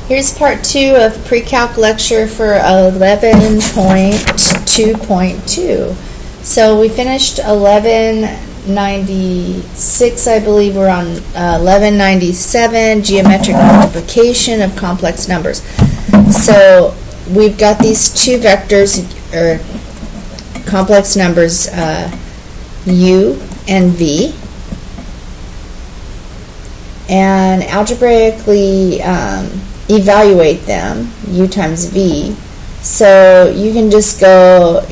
Here's part 2 of pre-calc lecture for 11.2.2. So we finished 1196, I believe. We're on 1197, geometric multiplication of complex numbers. So we've got these two vectors, or complex numbers, u and v. And algebraically evaluate them, u times v. So you can just go,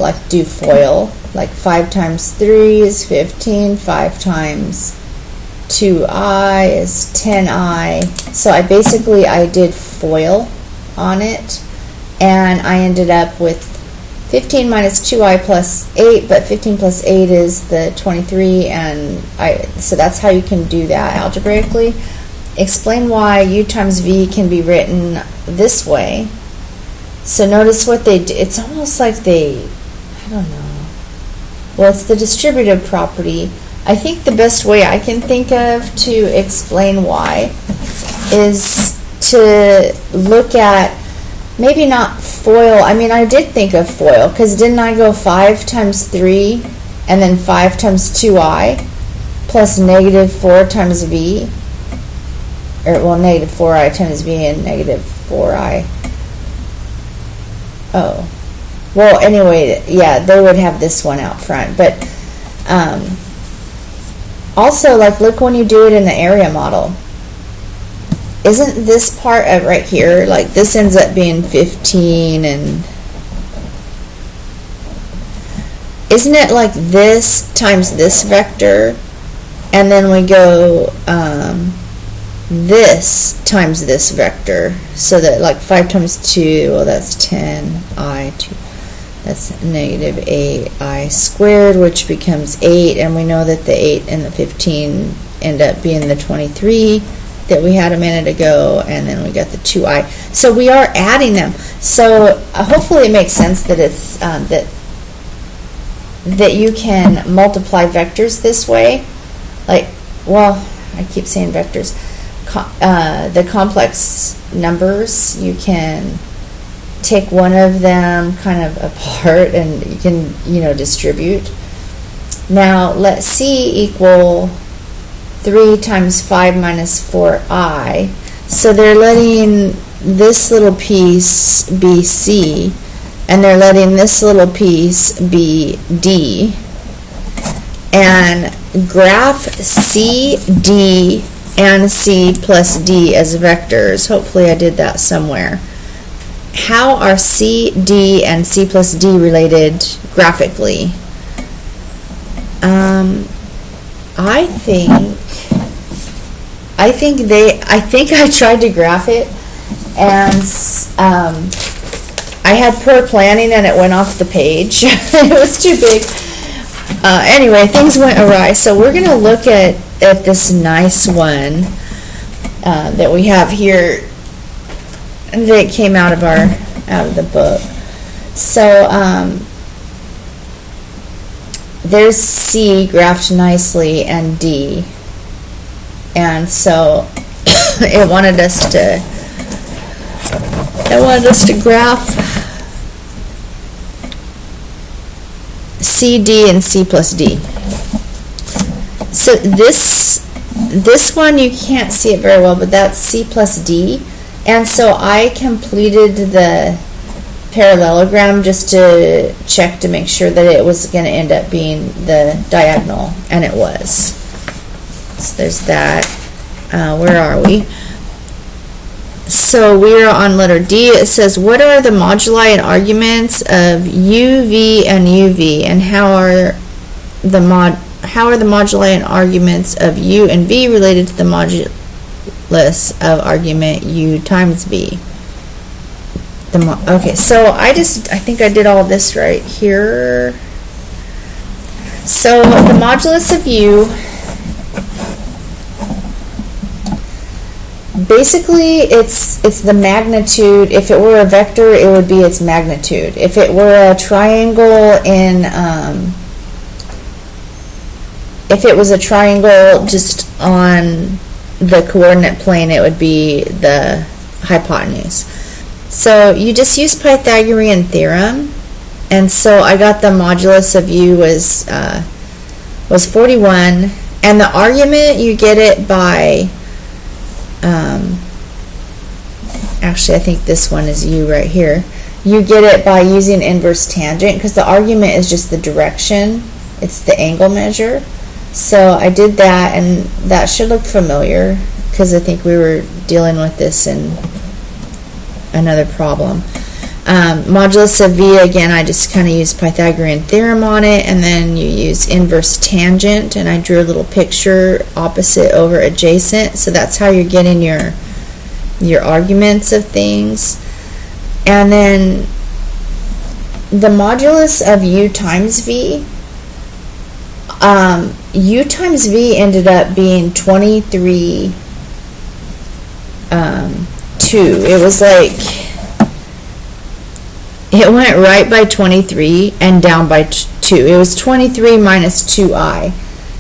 like do FOIL, like 5 times 3 is 15, 5 times 2i is 10i. So I did FOIL on it, and I ended up with 15 minus 2i plus 8, but 15 plus 8 is the 23, and so that's how you can do that algebraically. Explain why u times v can be written this way. So notice what they do. It's almost like I don't know. Well, it's the distributive property. I think the best way I can think of to explain why is to look at, maybe not FOIL. I mean, I did think of FOIL, because didn't I go 5 times 3 and then 5 times 2i plus negative 4 times v? Negative 4i times v and negative 4i. Oh. Well, anyway, yeah, they would have this one out front. But also, look when you do it in the area model. Isn't this part of right here, this ends up being 15, and isn't it like this times this vector, and then we go this times this vector, so that 5 times 2, well, that's 10i, 2, that's negative 8i squared, which becomes 8, and we know that the 8 and the 15 end up being the 23 that we had a minute ago, and then we got the 2i. So we are adding them. So hopefully it makes sense that it's that you can multiply vectors this way. I keep saying vectors. The complex numbers, you can take one of them kind of apart, and you can distribute. Now let C equal 3 times 5 minus 4i. So they're letting this little piece be C, and they're letting this little piece be D. And graph C, D, and C plus D as vectors. Hopefully I did that somewhere. How are C, D, and C plus D related graphically? I think I tried to graph it, and I had poor planning and it went off the page. It was too big. Anyway, things went awry. So we're going to look at this nice one that we have here that came out of the book. So there's C graphed nicely, and D, and so it wanted us to graph C, D, and C plus D. So this one, you can't see it very well, but that's C plus D. And so I completed the parallelogram just to check to make sure that it was going to end up being the diagonal, and it was. So there's that. Where are we? So we are on letter D. It says, what are the moduli and arguments of u, v, and uv, and how are the moduli and arguments of u and v related to the modulus of argument u times v? Okay, so I think I did all this right here. So the modulus of u, basically it's the magnitude. If it were a vector, it would be its magnitude. If it were a triangle if it was a triangle just on the coordinate plane, it would be the hypotenuse. So you just use Pythagorean theorem, and so I got the modulus of u was 41, and the argument you get it by, actually I think this one is u right here. You get it by using inverse tangent, because the argument is just the direction, it's the angle measure. So I did that, and that should look familiar, because I think we were dealing with this in another problem. Modulus of v, again, I just kind of used Pythagorean theorem on it, and then you use inverse tangent, and I drew a little picture opposite over adjacent, so that's how you're getting your arguments of things. And then the modulus of u times v, u times v ended up being 23, 2. It was like, it went right by 23 and down by 2. It was 23 minus 2i.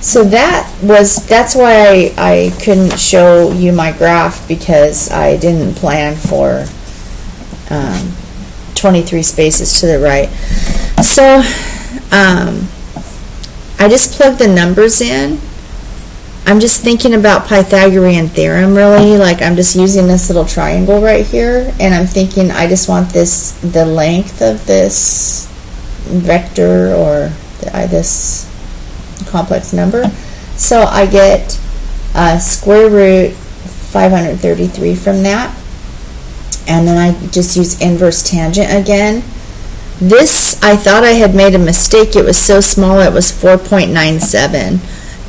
So that's why I couldn't show you my graph, because I didn't plan for 23 spaces to the right. So I just plugged the numbers in. I'm just thinking about Pythagorean theorem, really. Like, I'm just using this little triangle right here, and I'm thinking I just want the length of this vector, or this complex number. So I get square root 533 from that, and then I just use inverse tangent again. This, I thought I had made a mistake. It was so small, it was 4.97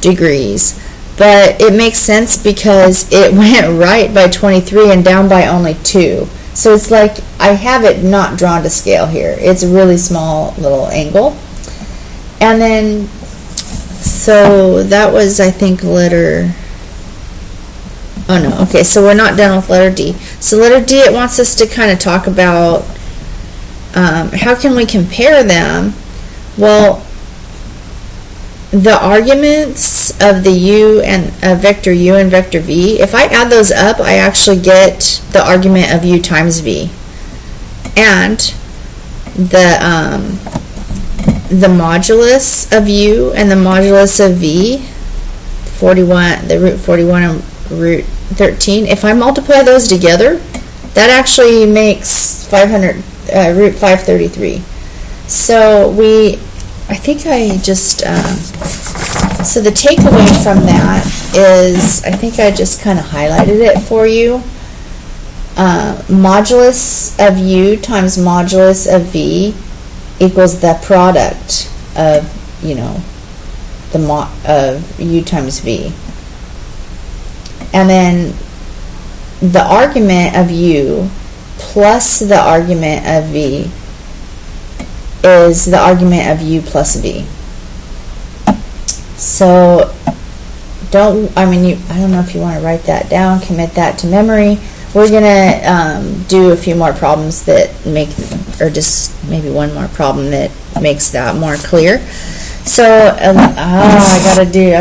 degrees. But it makes sense because it went right by 23 and down by only 2. So it's like I have it not drawn to scale here. It's a really small little angle. And then, so that was, I think, letter, oh no, okay, so we're not done with letter D. So letter D, it wants us to kind of talk about how can we compare them. Well, the arguments of the u and vector u and vector v, if I add those up, I actually get the argument of u times v, and the modulus of u and the modulus of v, 41, the root 41 and root 13. If I multiply those together, that actually makes 500 root 533. So I think I just, so the takeaway from that is, I think I just kind of highlighted it for you. Modulus of u times modulus of v equals the product of, of u times v. And then the argument of u plus the argument of v is the argument of u plus v. So I don't know if you want to write that down, commit that to memory. We're going to do a few more problems that make, or just maybe one more problem that makes that more clear. So I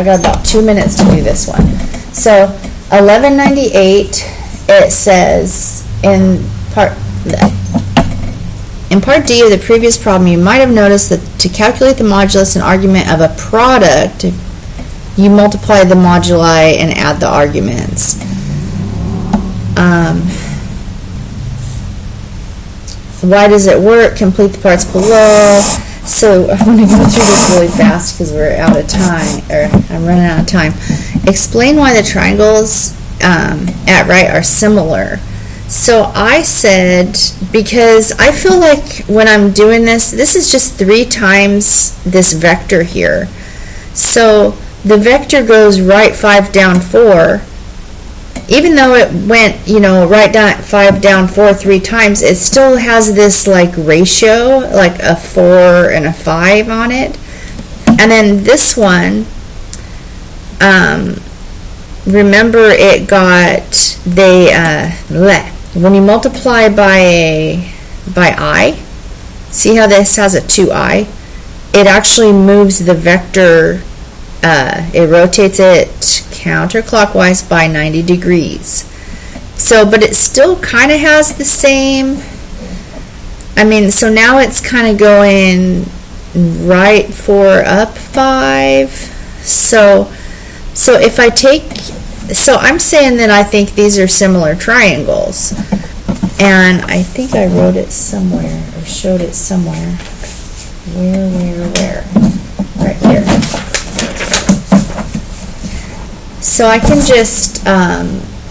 got about 2 minutes to do this one. So 1198, it says in part D of the previous problem, you might have noticed that to calculate the modulus and argument of a product, you multiply the moduli and add the arguments. Why does it work? Complete the parts below. So I'm going to go through this really fast because we're out of time, or I'm running out of time. Explain why the triangles at right are similar. So I said, because I feel like when I'm doing this is just 3 times this vector here. So the vector goes right 5 down 4. Even though it went, right down 5 down 4 3 times, it still has this like ratio, like a 4 and a 5 on it. And then this one, remember it got, when you multiply by I, see how this has a 2i? It actually moves the vector, it rotates it counterclockwise by 90 degrees. So, but it still kind of has the same, I mean, so now it's kind of going right 4 up 5. So if I take, so I'm saying that I think these are similar triangles. And I think I wrote it somewhere or showed it somewhere. Where? Right here. So I can just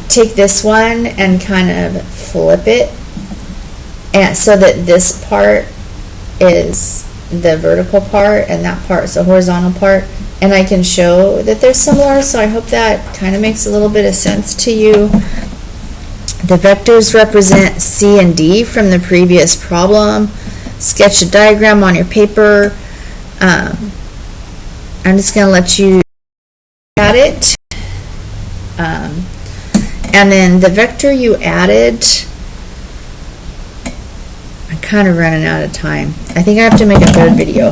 take this one and kind of flip it, and so that this part is the vertical part and that part is the horizontal part, and I can show that they're similar. So I hope that kind of makes a little bit of sense to you. The vectors represent C and D from the previous problem. Sketch a diagram on your paper. I'm just going to let you look at it. And then the vector you added, I'm kind of running out of time. I think I have to make a third video.